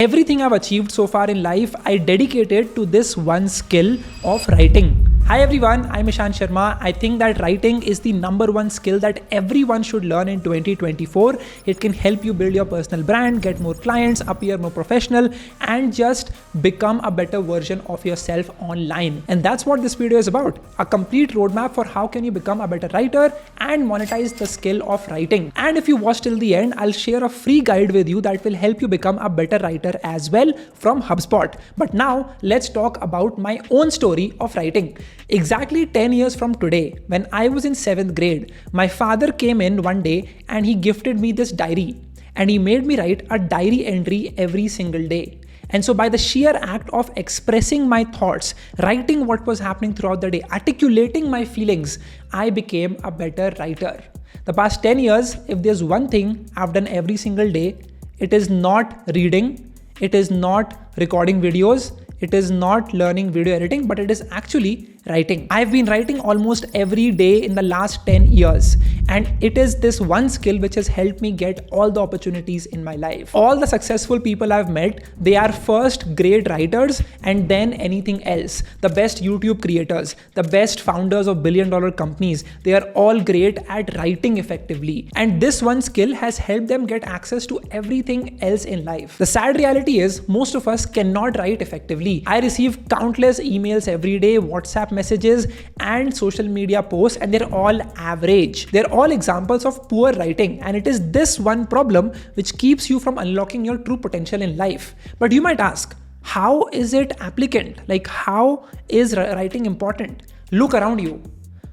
Everything I've achieved so far in life, I dedicated to this one skill of writing. Hi everyone, I'm Ishan Sharma. I think that writing is the number one skill that everyone should learn in 2024. It can help you build your personal brand, get more clients, appear more professional, and just become a better version of yourself online. And that's what this video is about. A complete roadmap for how can you become a better writer and monetize the skill of writing. And if you watch till the end, I'll share a free guide with you that will help you become a better writer as well from HubSpot. But now let's talk about my own story of writing. Exactly 10 years from today, when I was in 7th grade, my father came in one day and he gifted me this diary, and he made me write a diary entry every single day. And so by the sheer act of expressing my thoughts, writing what was happening throughout the day, articulating my feelings, I became a better writer. The past 10 years, if there's one thing I've done every single day, it is not reading, it is not recording videos, it is not learning video editing, but it is actually writing. I've been writing almost every day in the last 10 years. And it is this one skill which has helped me get all the opportunities in my life. All the successful people I've met, they are first great writers and then anything else. The best YouTube creators, the best founders of billion-dollar companies, they are all great at writing effectively. And this one skill has helped them get access to everything else in life. The sad reality is most of us cannot write effectively. I receive countless emails every day, WhatsApp messages and social media posts, and they're all average. They're all examples of poor writing, and it is this one problem which keeps you from unlocking your true potential in life. But you might ask, how is it applicant? Like, how is writing important? Look around you.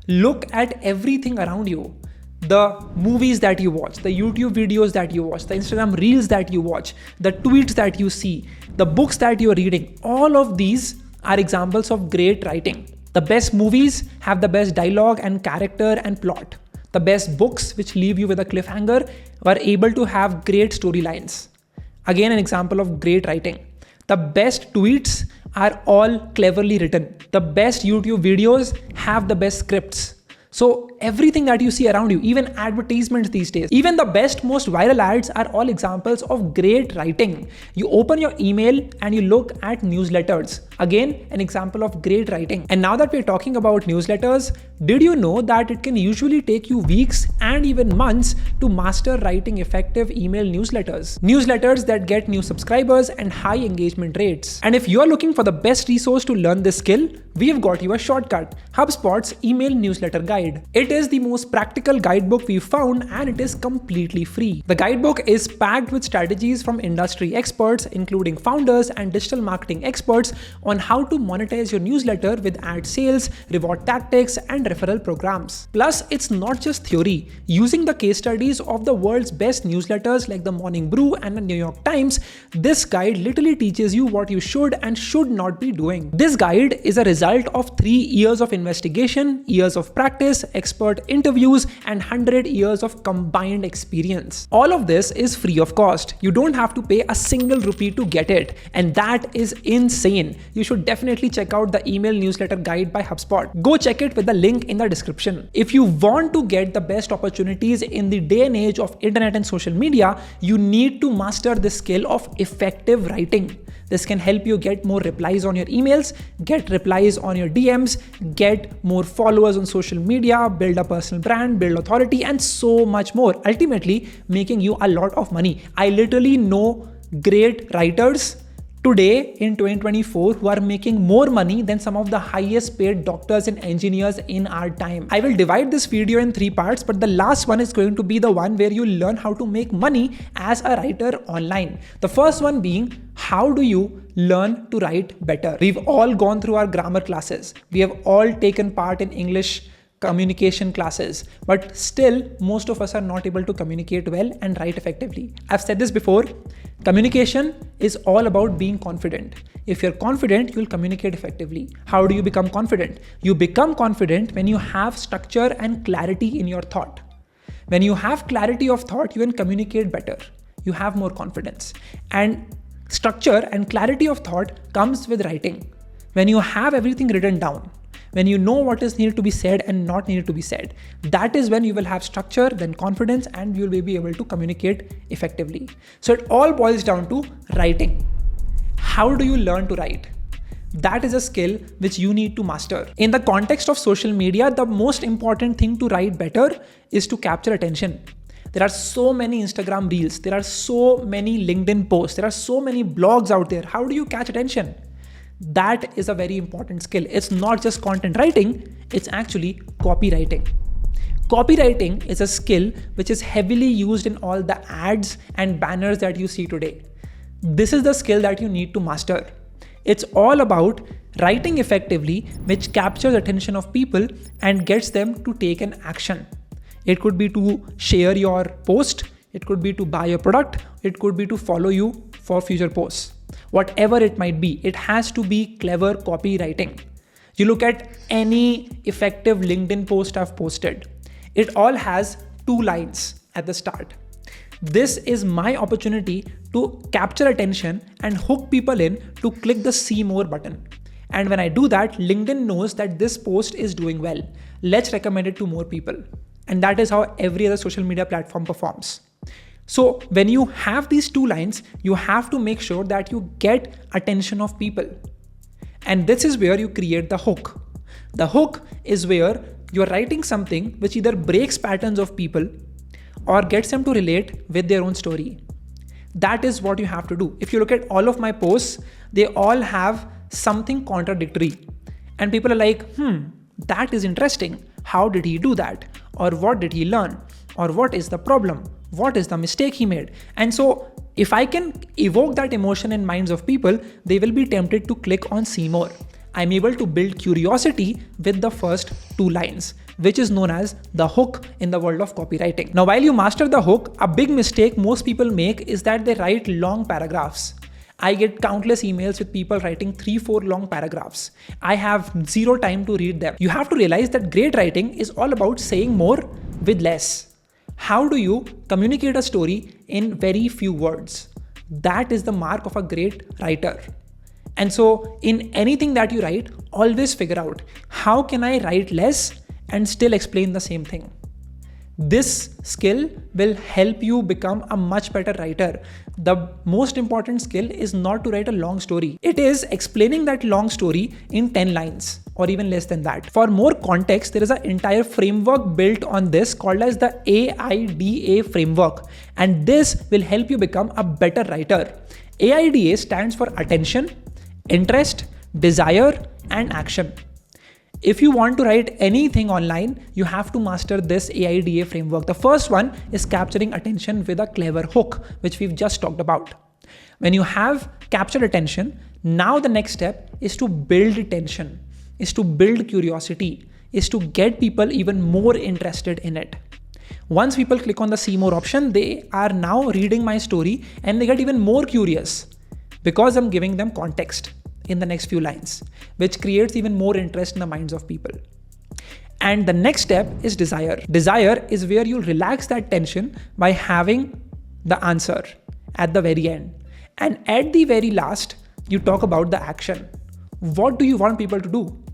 Look at everything around you. The movies that you watch, the YouTube videos that you watch, the Instagram reels that you watch, the tweets that you see, the books that you're reading, all of these are examples of great writing. The best movies have the best dialogue and character and plot. The best books, which leave you with a cliffhanger, are able to have great storylines. Again, an example of great writing. The best tweets are all cleverly written. The best YouTube videos have the best scripts. So everything that you see around you, even advertisements these days, even the best, most viral ads are all examples of great writing. You open your email and you look at newsletters. Again, an example of great writing. And now that we're talking about newsletters, did you know that it can usually take you weeks and even months to master writing effective email newsletters? Newsletters that get new subscribers and high engagement rates. And if you're looking for the best resource to learn this skill, we've got you a shortcut, HubSpot's email newsletter guide. It is the most practical guidebook we've found, and it is completely free. The guidebook is packed with strategies from industry experts, including founders and digital marketing experts, on how to monetize your newsletter with ad sales, reward tactics, and referral programs. Plus, it's not just theory. Using the case studies of the world's best newsletters like the Morning Brew and the New York Times, this guide literally teaches you what you should and should not be doing. This guide is a result of 3 years of investigation, years of practice, expert interviews, and 100 years of combined experience. All of this is free of cost. You don't have to pay a single rupee to get it, and that is insane. You should definitely check out the email newsletter guide by HubSpot. Go check it with the link in the description. If you want to get the best opportunities in the day and age of internet and social media, you need to master the skill of effective writing. This can help you get more replies on your emails, get replies on your DMs, get more followers on social media, build a personal brand, build authority, and so much more, ultimately making you a lot of money. I literally know great writers today in 2024 who are making more money than some of the highest paid doctors and engineers in our time. I will divide this video in 3 parts, but the last one is going to be the one where you learn how to make money as a writer online. The first one being, how do you learn to write better? We've all gone through our grammar classes. We have all taken part in English communication classes, but still most of us are not able to communicate well and write effectively. I've said this before, communication is all about being confident. If you're confident, you'll communicate effectively. How do you become confident? You become confident when you have structure and clarity in your thought. When you have clarity of thought, you can communicate better. You have more confidence. And structure and clarity of thought comes with writing. When you have everything written down, when you know what is needed to be said and not needed to be said, that is when you will have structure, then confidence, and you will be able to communicate effectively. So it all boils down to writing. How do you learn to write? That is a skill which you need to master. In the context of social media, the most important thing to write better is to capture attention. There are so many Instagram reels, there are so many LinkedIn posts, there are so many blogs out there. How do you catch attention? That is a very important skill. It's not just content writing, it's actually copywriting. Copywriting is a skill which is heavily used in all the ads and banners that you see today. This is the skill that you need to master. It's all about writing effectively, which captures attention of people and gets them to take an action. It could be to share your post, it could be to buy your product, it could be to follow you for future posts. Whatever it might be, it has to be clever copywriting. You look at any effective LinkedIn post I've posted, it all has 2 lines at the start. This is my opportunity to capture attention and hook people in to click the see more button. And when I do that, LinkedIn knows that this post is doing well. Let's recommend it to more people. And that is how every other social media platform performs. So when you have these 2 lines, you have to make sure that you get attention of people. And this is where you create the hook. The hook is where you're writing something which either breaks patterns of people or gets them to relate with their own story. That is what you have to do. If you look at all of my posts, they all have something contradictory. And people are like, that is interesting. How did he do that? Or what did he learn? Or what is the problem? What is the mistake he made? And so if I can evoke that emotion in minds of people, they will be tempted to click on see more. I'm able to build curiosity with the first 2 lines, which is known as the hook in the world of copywriting. Now, while you master the hook, a big mistake most people make is that they write long paragraphs. I get countless emails with people writing 3-4 long paragraphs. I have 0 time to read them. You have to realize that great writing is all about saying more with less. How do you communicate a story in very few words? That is the mark of a great writer. And so in anything that you write, always figure out how can I write less and still explain the same thing. This skill will help you become a much better writer. The most important skill is not to write a long story. It is explaining that long story in 10 lines or even less than that. For more context, there is an entire framework built on this called as the AIDA framework. And this will help you become a better writer. AIDA stands for attention, interest, desire, and action. If you want to write anything online, you have to master this AIDA framework. The first one is capturing attention with a clever hook, which we've just talked about. When you have captured attention, now the next step is to build attention, is to build curiosity, is to get people even more interested in it. Once people click on the see more option, they are now reading my story and they get even more curious because I'm giving them context in the next few lines, which creates even more interest in the minds of people. And the next step is desire. Desire is where you'll relax that tension by having the answer at the very end. And at the very last, you talk about the action. What do you want people to do?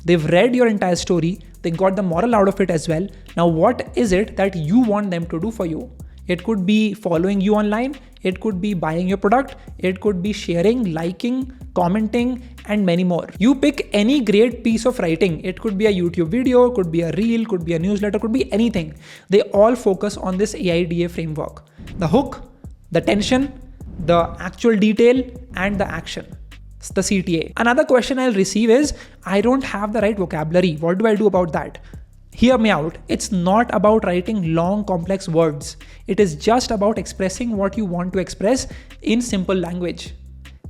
They've read your entire story, they got the moral out of it as well. Now, what is it that you want them to do for you? It could be following you online, it could be buying your product, it could be sharing, liking, commenting, and many more. You pick any great piece of writing. It could be a YouTube video, could be a reel, could be a newsletter, could be anything. They all focus on this AIDA framework. The hook, the tension, the actual detail, and the action. It's the CTA. Another question I'll receive is, I don't have the right vocabulary. What do I do about that? Hear me out. It's not about writing long, complex words. It is just about expressing what you want to express in simple language.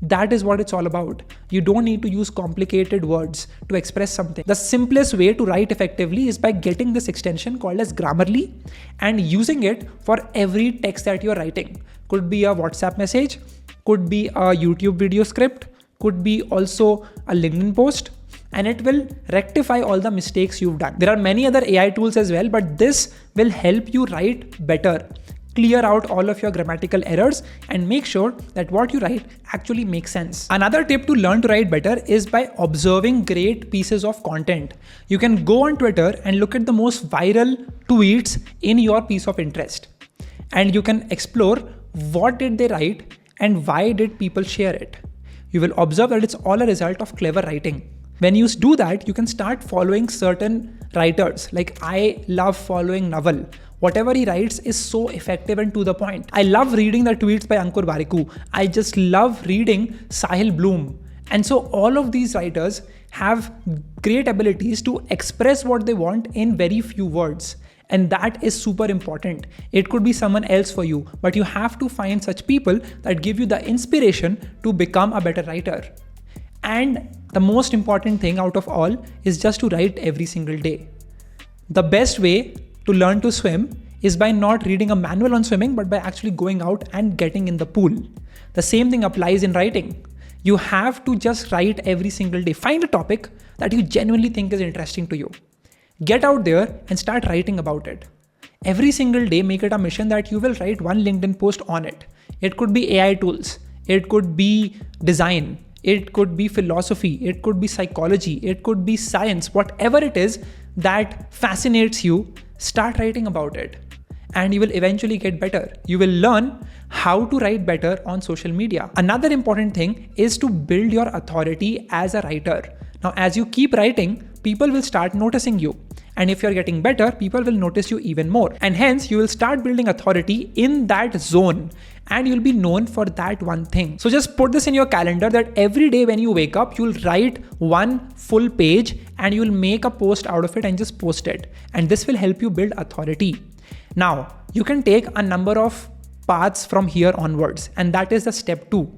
That is what it's all about. You don't need to use complicated words to express something. The simplest way to write effectively is by getting this extension called as Grammarly and using it for every text that you're writing. Could be a WhatsApp message, could be a YouTube video script, could be also a LinkedIn post, and it will rectify all the mistakes you've done. There are many other AI tools as well, but this will help you write better. Clear out all of your grammatical errors and make sure that what you write actually makes sense. Another tip to learn to write better is by observing great pieces of content. You can go on Twitter and look at the most viral tweets in your piece of interest. And you can explore what did they write and why did people share it. You will observe that it's all a result of clever writing. When you do that, you can start following certain writers. Like I love following Naval. Whatever he writes is so effective and to the point. I love reading the tweets by Ankur Bariku. I just love reading Sahil Bloom. And so all of these writers have great abilities to express what they want in very few words. And that is super important. It could be someone else for you, but you have to find such people that give you the inspiration to become a better writer. And the most important thing out of all is just to write every single day. The best way to learn to swim is by not reading a manual on swimming, but by actually going out and getting in the pool. The same thing applies in writing. You have to just write every single day. Find a topic that you genuinely think is interesting to you. Get out there and start writing about it. Every single day, make it a mission that you will write one LinkedIn post on it. It could be AI tools. It could be design. It could be philosophy. It could be psychology. It could be science. Whatever it is that fascinates you, start writing about it. And you will eventually get better. You will learn how to write better on social media. Another important thing is to build your authority as a writer. Now, as you keep writing, people will start noticing you. And if you're getting better, people will notice you even more. And hence, you will start building authority in that zone. And you'll be known for that one thing. So just put this in your calendar that every day when you wake up, you'll write one full page and you'll make a post out of it and just post it. And this will help you build authority. Now, you can take a number of paths from here onwards. And that is the step 2.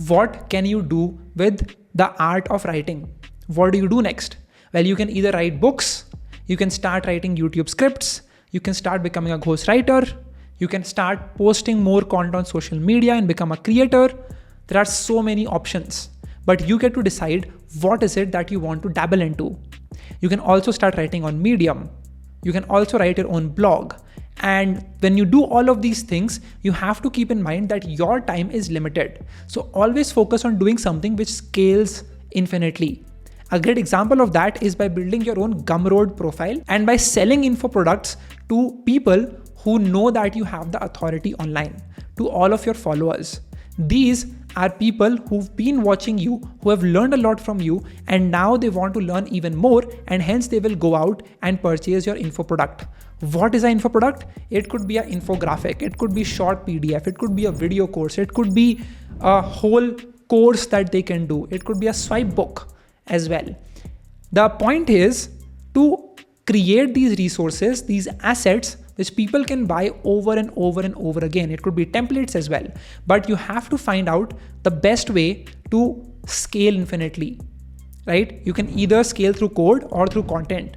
What can you do with the art of writing? What do you do next? Well, you can either write books, you can start writing YouTube scripts, you can start becoming a ghostwriter, you can start posting more content on social media and become a creator. There are so many options, but you get to decide what is it that you want to dabble into. You can also start writing on Medium. You can also write your own blog. And when you do all of these things, you have to keep in mind that your time is limited. So always focus on doing something which scales infinitely. A great example of that is by building your own Gumroad profile and by selling info products to people who know that you have the authority online, to all of your followers. These are people who've been watching you, who have learned a lot from you, and now they want to learn even more, and hence they will go out and purchase your info product. What is an info product? It could be an infographic, it could be short PDF, it could be a video course, it could be a whole course that they can do, it could be a swipe book as well. The point is to create these resources, these assets, which people can buy over and over and over again. It could be templates as well, but you have to find out the best way to scale infinitely, right? You can either scale through code or through content.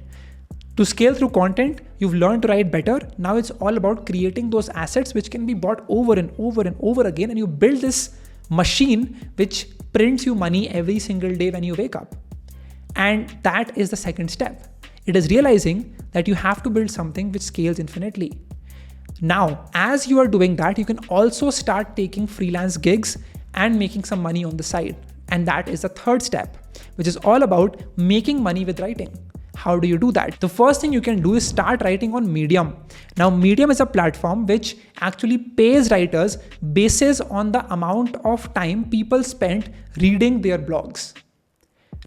To scale through content, you've learned to write better. Now it's all about creating those assets which can be bought over and over and over again, and you build this machine which prints you money every single day when you wake up. And that is the second step. It is realizing that you have to build something which scales infinitely. Now, as you are doing that, you can also start taking freelance gigs and making some money on the side. And that is the third step, which is all about making money with writing. How do you do that? The first thing you can do is start writing on Medium. Now, Medium is a platform which actually pays writers basis on the amount of time people spend reading their blogs.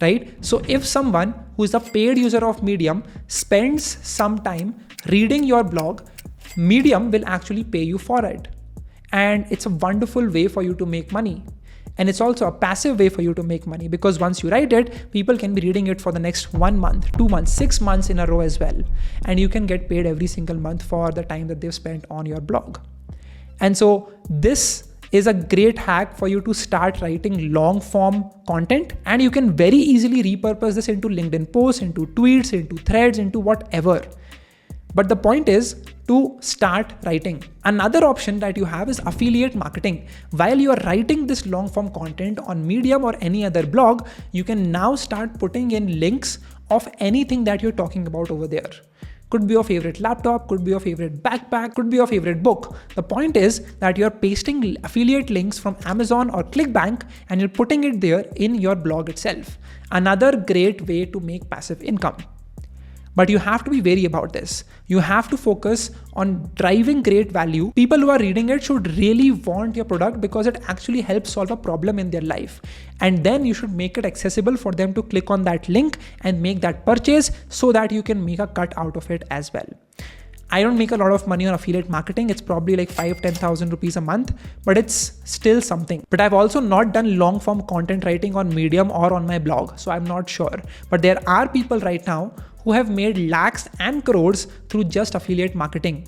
Right? So if someone who is a paid user of Medium spends some time reading your blog, Medium will actually pay you for it. And it's a wonderful way for you to make money. And it's also a passive way for you to make money, because once you write it, people can be reading it for the next 1 month, 2 months, 6 months in a row as well. And you can get paid every single month for the time that they've spent on your blog. And so this is a great hack for you to start writing long form content, and you can very easily repurpose this into LinkedIn posts, into tweets, into threads, into whatever. But the point is to start writing. Another option that you have is affiliate marketing. While you are writing this long form content on Medium or any other blog, you can now start putting in links of anything that you're talking about over there. Could be your favorite laptop, could be your favorite backpack, could be your favorite book. The point is that you're pasting affiliate links from Amazon or ClickBank and you're putting it there in your blog itself. Another great way to make passive income. But you have to be wary about this. You have to focus on driving great value. People who are reading it should really want your product because it actually helps solve a problem in their life. And then you should make it accessible for them to click on that link and make that purchase so that you can make a cut out of it as well. I don't make a lot of money on affiliate marketing. It's probably like 5,000-10,000 rupees a month, but it's still something. But I've also not done long form content writing on Medium or on my blog, so I'm not sure. But there are people right now who have made lakhs and crores through just affiliate marketing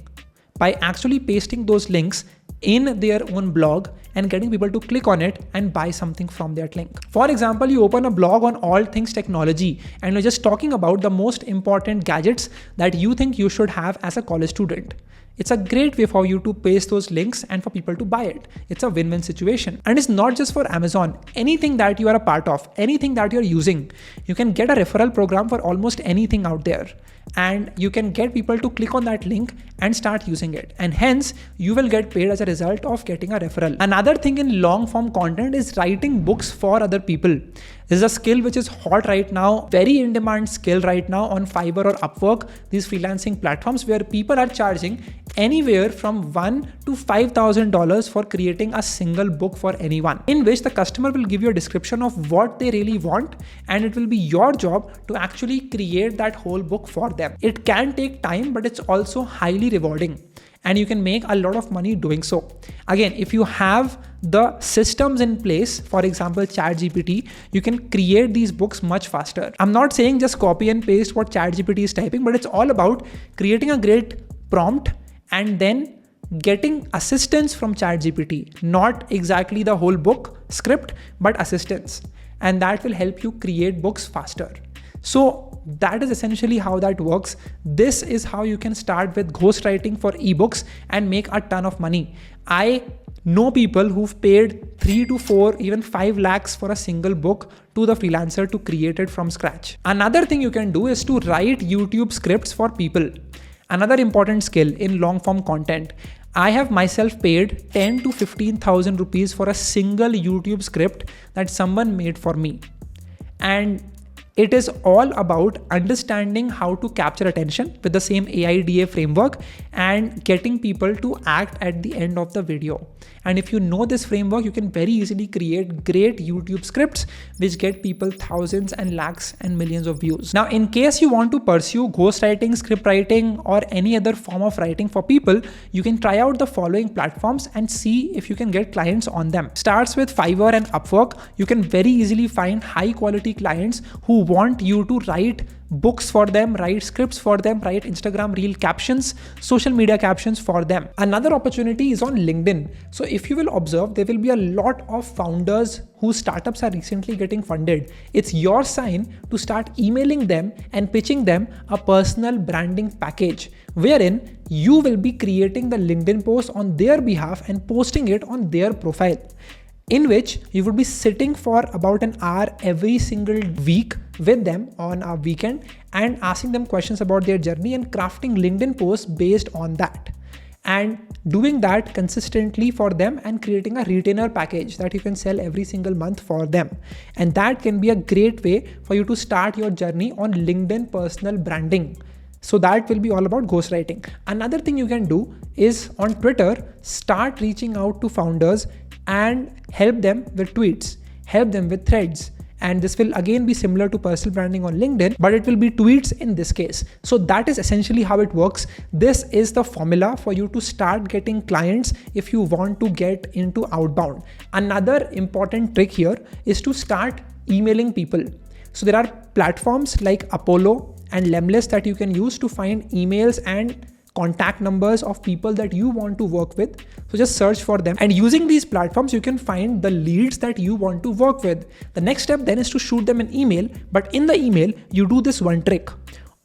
by actually pasting those links in their own blog and getting people to click on it and buy something from that link. For example, you open a blog on all things technology and you're just talking about the most important gadgets that you think you should have as a college student. It's a great way for you to paste those links and for people to buy it. It's a win-win situation. And it's not just for Amazon. Anything that you are a part of, anything that you're using, you can get a referral program for almost anything out there. And you can get people to click on that link and start using it. And hence, you will get paid as a result of getting a referral. Another thing in long form content is writing books for other people. This is a skill which is hot right now, very in demand skill right now on Fiverr or Upwork, these freelancing platforms where people are charging anywhere from $1,000 to $5,000 for creating a single book for anyone, in which the customer will give you a description of what they really want, and it will be your job to actually create that whole book for them. It can take time, but it's also highly rewarding. And you can make a lot of money doing so. Again, if you have the systems in place, for example, ChatGPT, you can create these books much faster. I'm not saying just copy and paste what ChatGPT is typing, but it's all about creating a great prompt and then getting assistance from ChatGPT, not exactly the whole book script, but assistance. And that will help you create books faster. So that is essentially how that works. This is how you can start with ghostwriting for ebooks and make a ton of money. I know people who've paid 3 to 4, even 5 lakhs for a single book to the freelancer to create it from scratch. Another thing you can do is to write YouTube scripts for people. Another important skill in long form content. I have myself paid 10 to 15,000 rupees for a single YouTube script that someone made for me. And it is all about understanding how to capture attention with the same AIDA framework and getting people to act at the end of the video. And if you know this framework, you can very easily create great YouTube scripts which get people thousands and lakhs and millions of views. Now, in case you want to pursue ghostwriting, script writing, or any other form of writing for people, you can try out the following platforms and see if you can get clients on them. Starts with Fiverr and Upwork. You can very easily find high quality clients who want you to write books for them, write scripts for them, write Instagram reel captions, social media captions for them. Another opportunity is on LinkedIn. So if you will observe, there will be a lot of founders whose startups are recently getting funded. It's your sign to start emailing them and pitching them a personal branding package, wherein you will be creating the LinkedIn post on their behalf and posting it on their profile, in which you would be sitting for about an hour every single week with them on a weekend and asking them questions about their journey and crafting LinkedIn posts based on that. And doing that consistently for them and creating a retainer package that you can sell every single month for them. And that can be a great way for you to start your journey on LinkedIn personal branding. So that will be all about ghostwriting. Another thing you can do is on Twitter, start reaching out to founders and help them with tweets, help them with threads. And this will again be similar to personal branding on LinkedIn, but it will be tweets in this case. So that is essentially how it works. This is the formula for you to start getting clients if you want to get into outbound. Another important trick here is to start emailing people. So there are platforms like Apollo and Lemlist that you can use to find emails and contact numbers of people that you want to work with. So just search for them, and using these platforms, you can find the leads that you want to work with. The next step then is to shoot them an email, but in the email, you do this one trick.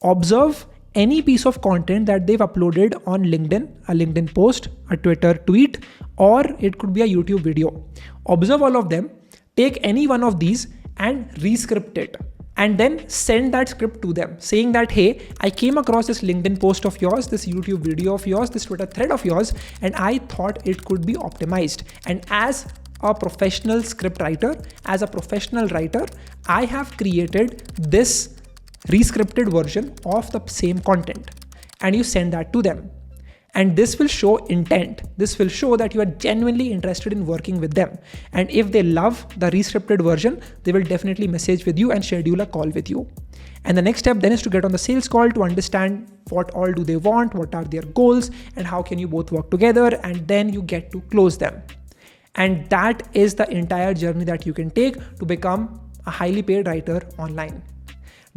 Observe any piece of content that they've uploaded on LinkedIn, a LinkedIn post, a Twitter tweet, or it could be a YouTube video. Observe all of them, take any one of these and re-script it. And then send that script to them saying that, hey, I came across this LinkedIn post of yours, this YouTube video of yours, this Twitter thread of yours, and I thought it could be optimized. And as a professional script writer, as a professional writer, I have created this re-scripted version of the same content and you send that to them. And this will show intent. This will show that you are genuinely interested in working with them. And if they love the re-scripted version, they will definitely message with you and schedule a call with you. And the next step then is to get on the sales call to understand what all do they want, what are their goals, and how can you both work together, and then you get to close them. And that is the entire journey that you can take to become a highly paid writer online.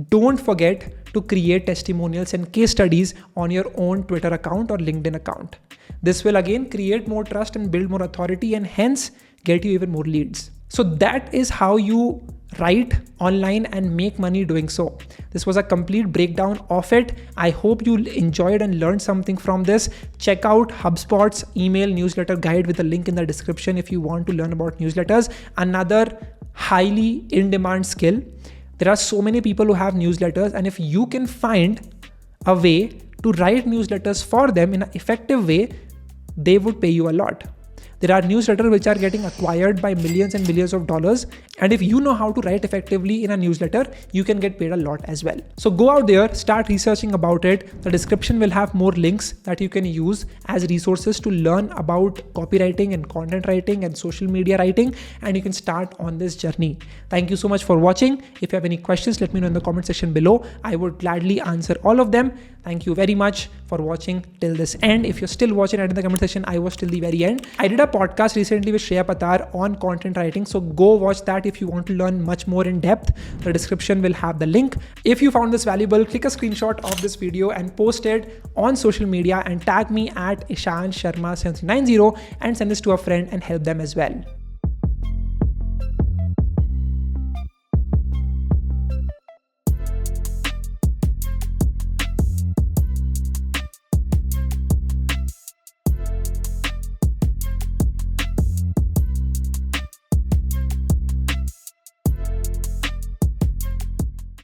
Don't forget to create testimonials and case studies on your own Twitter account or LinkedIn account. This will again create more trust and build more authority and hence get you even more leads. So that is how you write online and make money doing so. This was a complete breakdown of it. I hope you enjoyed and learned something from this. Check out HubSpot's email newsletter guide with a link in the description if you want to learn about newsletters. Another highly in-demand skill. There are so many people who have newsletters, and if you can find a way to write newsletters for them in an effective way, they would pay you a lot. There are newsletters which are getting acquired by millions and millions of dollars. And if you know how to write effectively in a newsletter, you can get paid a lot as well. So go out there, start researching about it. The description will have more links that you can use as resources to learn about copywriting and content writing and social media writing. And you can start on this journey. Thank you so much for watching. If you have any questions, let me know in the comment section below. I would gladly answer all of them. Thank you very much for watching till this end. If you're still watching right in the comment section, I was till the very end. I did a podcast recently with Shreya Patar on content writing. So go watch that if you want to learn much more in depth. The description will have the link. If you found this valuable, click a screenshot of this video and post it on social media and tag me at Ishan Sharma 7390 and send this to a friend and help them as well.